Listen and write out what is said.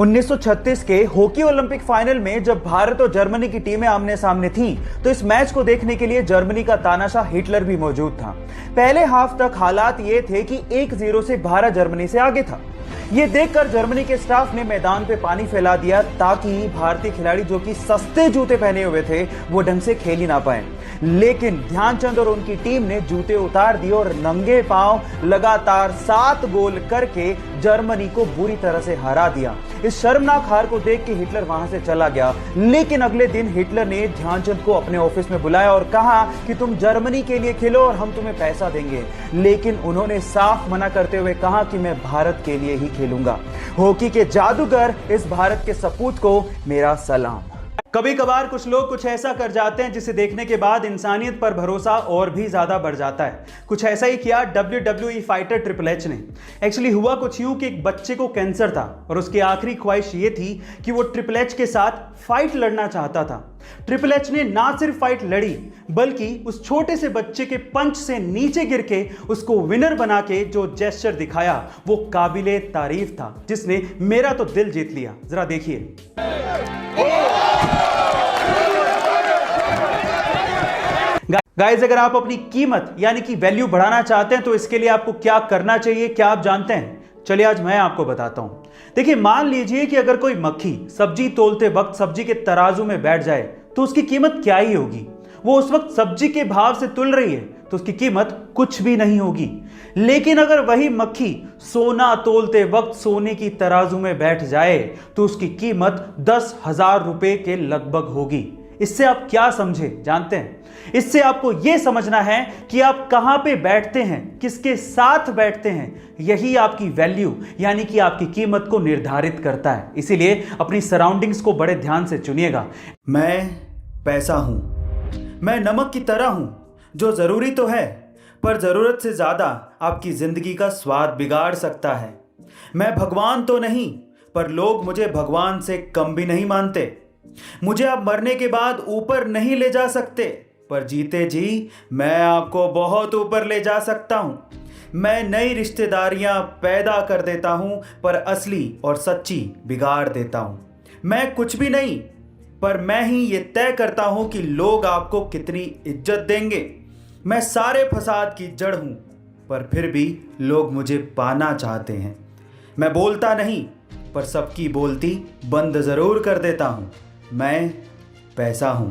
1936 के hockey Olympic final में जब भारत और जर्मनी की टीमें आमने सामने थीं, तो इस मैच को देखने के लिए जर्मनी का तानाशाह हिटलर भी मौजूद था। पहले हाफ तक हालात ये थे कि 1-0 से भारत जर्मनी से आगे था। ये देखकर जर्मनी के स्टाफ ने मैदान पे पानी फैला दिया ताकि भारतीय खिलाड़ी जो कि सस्ते जूते पहने हुए थे वो ढंग से खेल ही ना पाए। लेकिन ध्यानचंद और उनकी टीम ने जूते उतार दिए और नंगे पांव लगातार 7 गोल करके जर्मनी को बुरी तरह से हरा दिया। इस शर्मनाक हार को देख के हिटलर वहां से चला गया। लेकिन अगले दिन हिटलर ने ध्यानचंद को अपने ऑफिस में बुलाया और कहा कि तुम जर्मनी के लिए खेलो और हम तुम्हें पैसा देंगे। लेकिन उन्होंने साफ मना करते हुए कहा कि मैं भारत के लिए ही खेलूंगा। हॉकी के जादूगर इस भारत के सपूत को मेरा सलाम। कभी कभार कुछ लोग कुछ ऐसा कर जाते हैं जिसे देखने के बाद इंसानियत पर भरोसा और भी ज्यादा बढ़ जाता है। कुछ ऐसा ही किया WWE फाइटर ट्रिपल एच ने। एक्चुअली हुआ कुछ यूं कि एक बच्चे को कैंसर था और उसकी आखिरी ख्वाहिश ये थी कि वो ट्रिपल एच के साथ फाइट लड़ना चाहता था। ट्रिपल एच ने ना सिर्फ फाइट लड़ी बल्कि उस छोटे से बच्चे के पंच से नीचे गिर के उसको विनर बना के जो जेस्चर दिखाया वो काबिले तारीफ था, जिसने मेरा तो दिल जीत लिया। जरा देखिए। गाइस, अगर आप अपनी कीमत यानी कि वैल्यू बढ़ाना चाहते हैं तो इसके लिए आपको क्या करना चाहिए, क्या आप जानते हैं? चलिए आज मैं आपको बताता हूं। देखिए, मान लीजिए कि अगर कोई मक्खी सब्जी तोलते वक्त सब्जी के तराजू में बैठ जाए तो उसकी कीमत क्या ही होगी। वो उस वक्त सब्जी के भाव से तुल रही है तो उसकी कीमत कुछ भी नहीं होगी। लेकिन अगर वही मक्खी सोना तोलते वक्त सोने की तराजू में बैठ जाए तो उसकी कीमत 10,000 रुपए के लगभग होगी। इससे आप क्या समझे जानते हैं? इससे आपको यह समझना है कि आप कहां पे बैठते हैं, किसके साथ बैठते हैं, यही आपकी वैल्यू यानी कि आपकी कीमत को निर्धारित करता है। इसीलिए अपनी सराउंडिंग्स को बड़े ध्यान से चुनिएगा। मैं पैसा हूं, मैं नमक की तरह हूं जो जरूरी तो है पर जरूरत से ज्यादा आपकी जिंदगी का स्वाद बिगाड़ सकता है। मैं भगवान तो नहीं पर लोग मुझे भगवान से कम भी नहीं मानते। मुझे आप मरने के बाद ऊपर नहीं ले जा सकते पर जीते जी मैं आपको बहुत ऊपर ले जा सकता हूं। मैं नई रिश्तेदारियां पैदा कर देता हूं पर असली और सच्ची बिगाड़ देता हूं। मैं कुछ भी नहीं पर मैं ही ये तय करता हूं कि लोग आपको कितनी इज्जत देंगे। मैं सारे फसाद की जड़ हूं पर फिर भी लोग मुझे पाना चाहते हैं। मैं बोलता नहीं पर सबकी बोलती बंद जरूर कर देता हूं। मैं पैसा हूं।